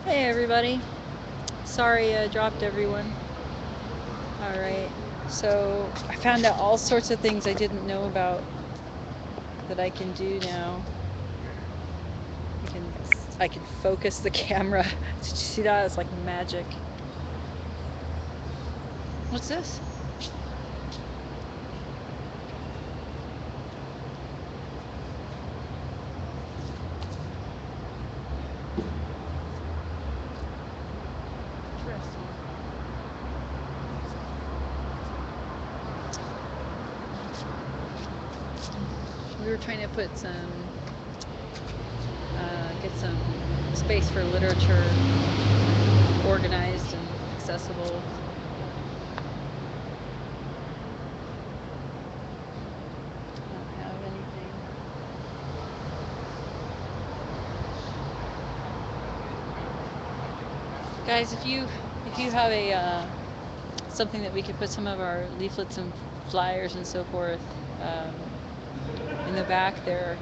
Hey everybody. Sorry I dropped everyone. Alright, so I found out all sorts of things I didn't know about that I can do now. I can I can focus the camera. Did you see that? It's like magic. What's this? Interesting. We were trying to put get some space for literature organized and accessible. I don't have anything. Guys, if you have a something that we could put some of our leaflets and flyers and so forth um, in the back there.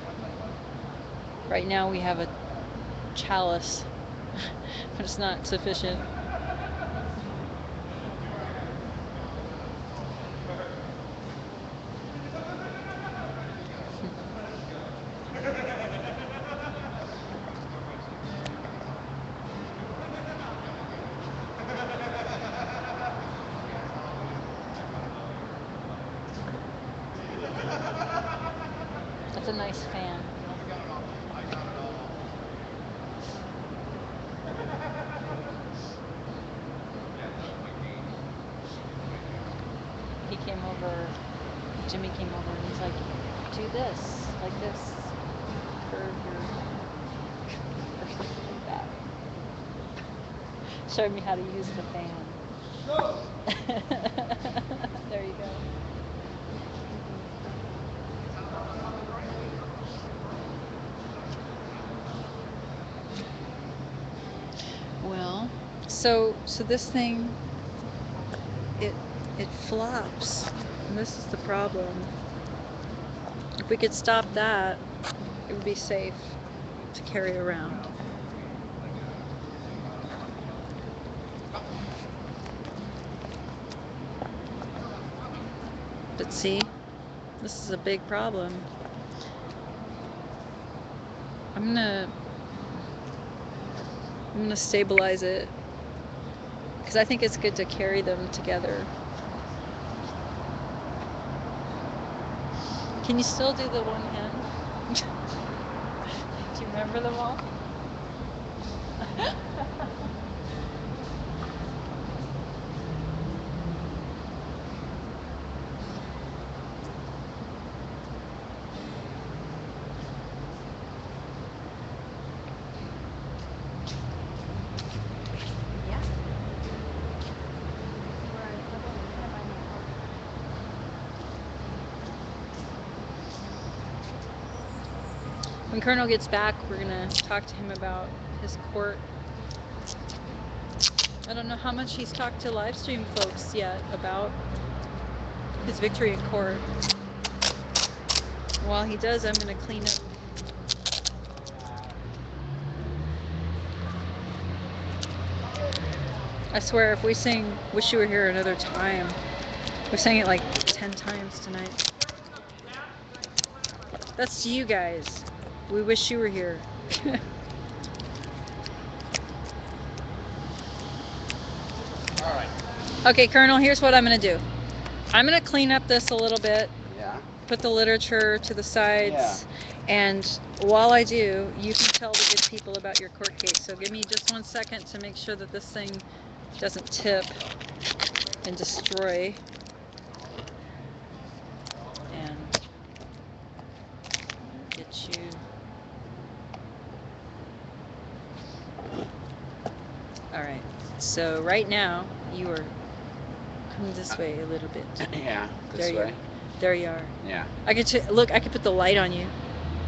Right now we have a chalice, but it's not sufficient. That's a nice fan. He came over, Jimmy came over and he's like, do this, like this, curve your, or something like that. Showed me how to use the fan. There you go. Well, so this thing, it it flops, and this is the problem. If we could stop that, it would be safe to carry around. But see, this is a big problem. I'm gonna stabilize it because I think it's good to carry them together. Can you still do the one hand? Do you remember them all? Yeah. When Kernel gets back, we're gonna talk to him about his court. I don't know how much he's talked to live stream folks yet about his victory in court. While he does, I'm gonna clean up. I swear, if we sing Wish You Were Here Another Time, we sang it like 10 times tonight. That's to you guys. We wish you were here. Alright. Okay, Colonel, here's what I'm going to do. I'm going to clean up this a little bit. Yeah. Put the literature to the sides. Yeah. And while I do, you can tell the good people about your court case. So give me just 1 second to make sure that this thing doesn't tip and destroy. And get you. Alright, so right now you are coming this way a little bit. Yeah, this way. There you are. Yeah. I could look. I could put the light on you.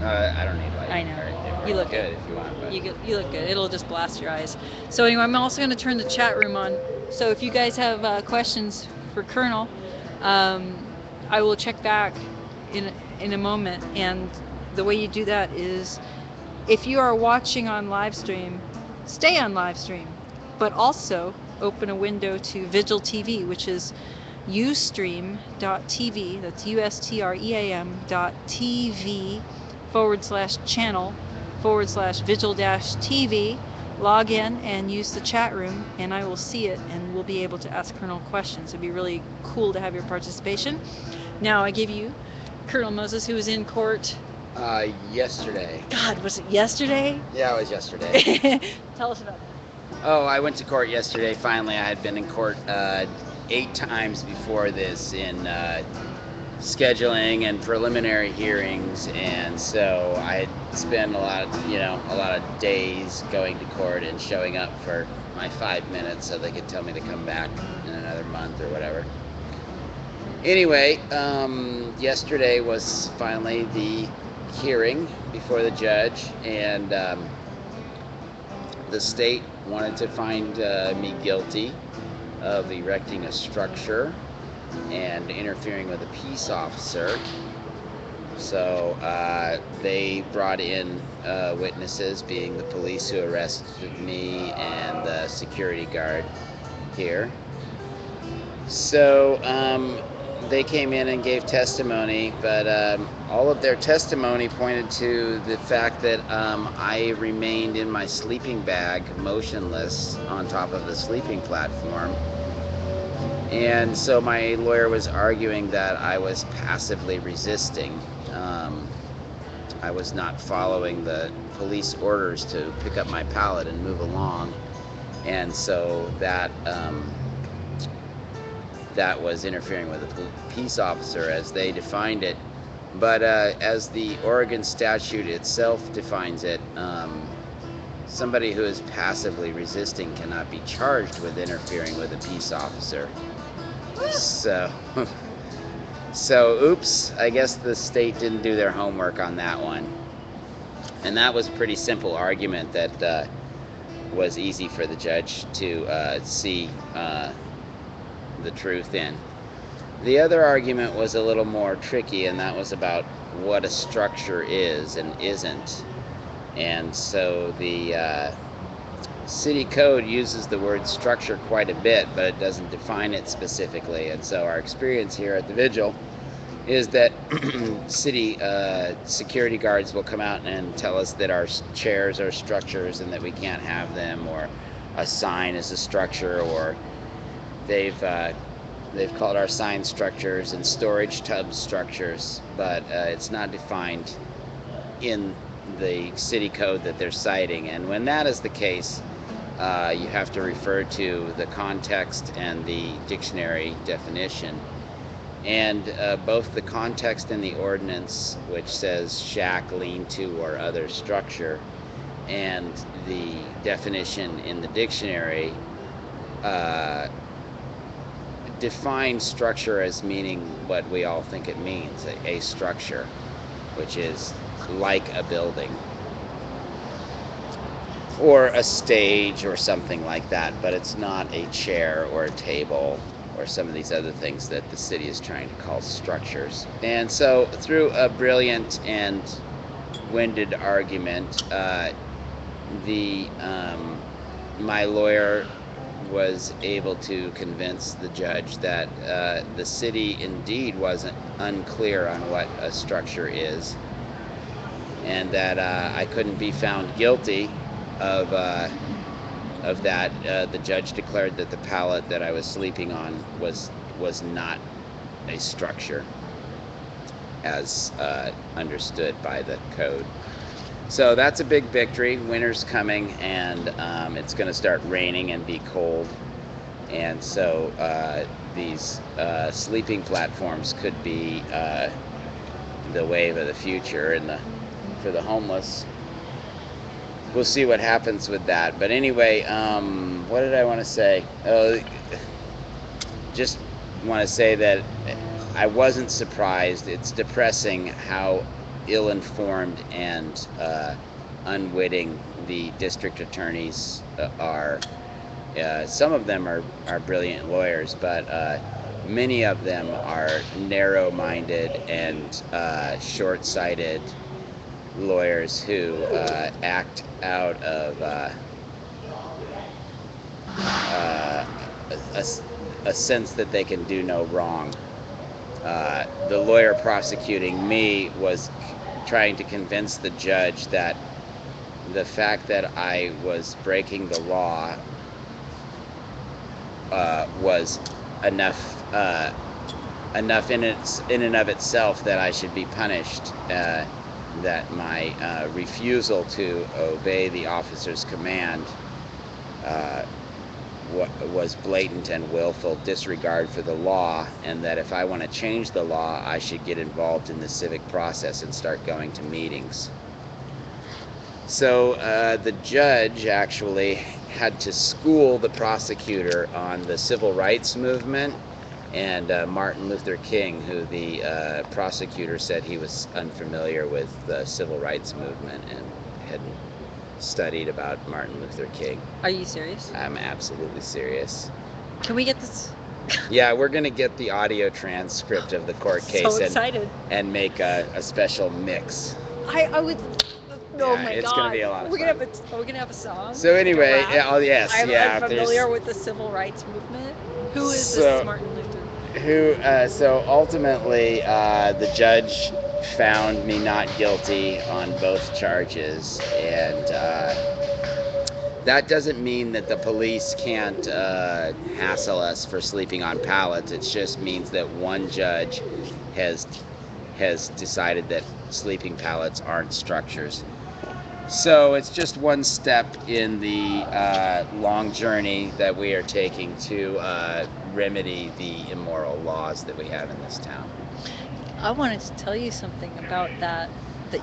I don't need light. I know. Or You look good if you want. But You look good. It'll just blast your eyes. So anyway, I'm also going to turn the chat room on. So if you guys have questions for Colonel, I will check back in a moment. And the way you do that is, if you are watching on live stream, stay on live stream, but also open a window to Vigil TV, which is ustream.tv, that's ustream.tv/channel/vigil-TV. Log in and use the chat room, and I will see it, and we'll be able to ask Colonel questions. It'd be really cool to have your participation. Now I give you Colonel Moses, who was in court. Yesterday. God, was it yesterday? Yeah, it was yesterday. Tell us about that. Oh, I went to court yesterday. Finally, I had been in court 8 times before this in scheduling and preliminary hearings, and so I had spent a lot of days going to court and showing up for my 5 minutes so they could tell me to come back in another month or whatever. Anyway, yesterday was finally the hearing before the judge, and the state wanted to find me guilty of erecting a structure and interfering with a peace officer. So they brought in witnesses, being the police who arrested me and the security guard here. So they came in and gave testimony, but all of their testimony pointed to the fact that I remained in my sleeping bag, motionless, on top of the sleeping platform. And so my lawyer was arguing that I was passively resisting. I was not following the police orders to pick up my pallet and move along, and so that was interfering with the peace officer as they defined it. But as the Oregon statute itself defines it, somebody who is passively resisting cannot be charged with interfering with a peace officer. So oops, I guess the state didn't do their homework on that one. And that was a pretty simple argument that was easy for the judge to see the truth in. The other argument was a little more tricky, and that was about what a structure is and isn't. And so the city code uses the word structure quite a bit, but it doesn't define it specifically. And so our experience here at the Vigil is that city security guards will come out and tell us that our chairs are structures and that we can't have them, or a sign is a structure, or they've called our sign structures and storage tub structures, but it's not defined in the city code that they're citing. And when that is the case, you have to refer to the context and the dictionary definition. And both the context in the ordinance, which says shack, lean-to, or other structure, and the definition in the dictionary define structure as meaning what we all think it means, a structure, which is like a building or a stage or something like that, but it's not a chair or a table or some of these other things that the city is trying to call structures. And so through a brilliant and winded argument, my lawyer was able to convince the judge that the city indeed wasn't unclear on what a structure is, and that I couldn't be found guilty of that. The judge declared that the pallet that I was sleeping on was not a structure as understood by the code. So that's a big victory. Winter's coming, and it's going to start raining and be cold. And so these sleeping platforms could be the wave of the future for the homeless. We'll see what happens with that. But anyway, what did I want to say? Just want to say that I wasn't surprised. It's depressing how ill-informed and unwitting the district attorneys are. Some of them are brilliant lawyers, but many of them are narrow-minded and short-sighted lawyers who act out of a sense that they can do no wrong. The lawyer prosecuting me was trying to convince the judge that the fact that I was breaking the law was enough enough in and of itself that I should be punished. That my refusal to obey the officer's command was blatant and willful disregard for the law, and that if I want to change the law, I should get involved in the civic process and start going to meetings. So the judge actually had to school the prosecutor on the civil rights movement and Martin Luther King, who the prosecutor said he was unfamiliar with the civil rights movement and hadn't studied about Martin Luther King. Are you serious? I'm absolutely serious. Can we get this? Yeah, we're going to get the audio transcript of the court case So excited. and make a special mix. I would. Oh Yeah, my it's god. gonna be a lot of we're fun. We're gonna have a song. So anyway, like a rap? yes, I'm yeah. unfamiliar with the civil rights movement. Who is So- this Martin Luther? So ultimately, the judge found me not guilty on both charges, and that doesn't mean that the police can't hassle us for sleeping on pallets. It just means that one judge has decided that sleeping pallets aren't structures. So it's just one step in the long journey that we are taking to remedy the immoral laws that we have in this town. I wanted to tell you something about that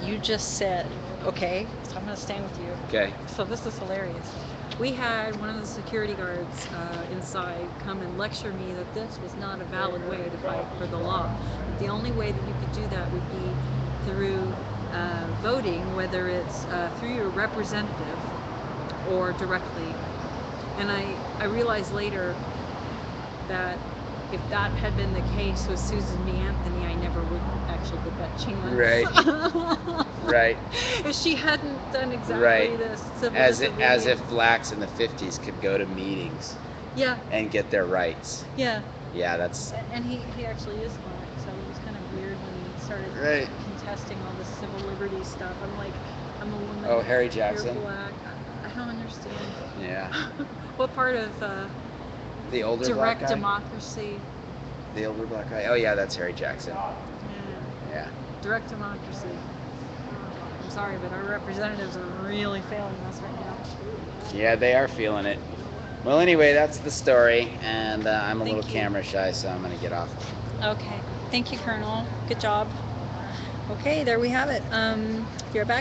you just said. Okay, so I'm gonna stand with you. Okay. So this is hilarious. We had one of the security guards inside come and lecture me that this was not a valid way to fight for the law. The only way that you could do that would be through voting, whether it's through your representative or directly. And I realized later that if that had been the case with Susan B. Anthony, I never would actually get that chance. Right. Right. If she hadn't done exactly Right. this, As if blacks in the 50s could go to meetings yeah, and get their rights. yeah. Yeah, that's And he actually is black, so it was kind of weird when he started right. contesting all this civil liberties stuff. I'm like, I'm a woman. Oh, Harry You're Jackson. black. I don't understand. Yeah. What part of The older direct black guy. democracy? The older black guy. Oh yeah, that's Harry Jackson. Yeah, Yeah. direct democracy. I'm sorry, but our representatives are really failing us right now. Yeah, they are feeling it. Well, anyway, that's the story, and I'm a Thank little you. camera shy, so I'm gonna get off. Okay. Thank you, Colonel. Good job. Okay, there we have it. If you're back.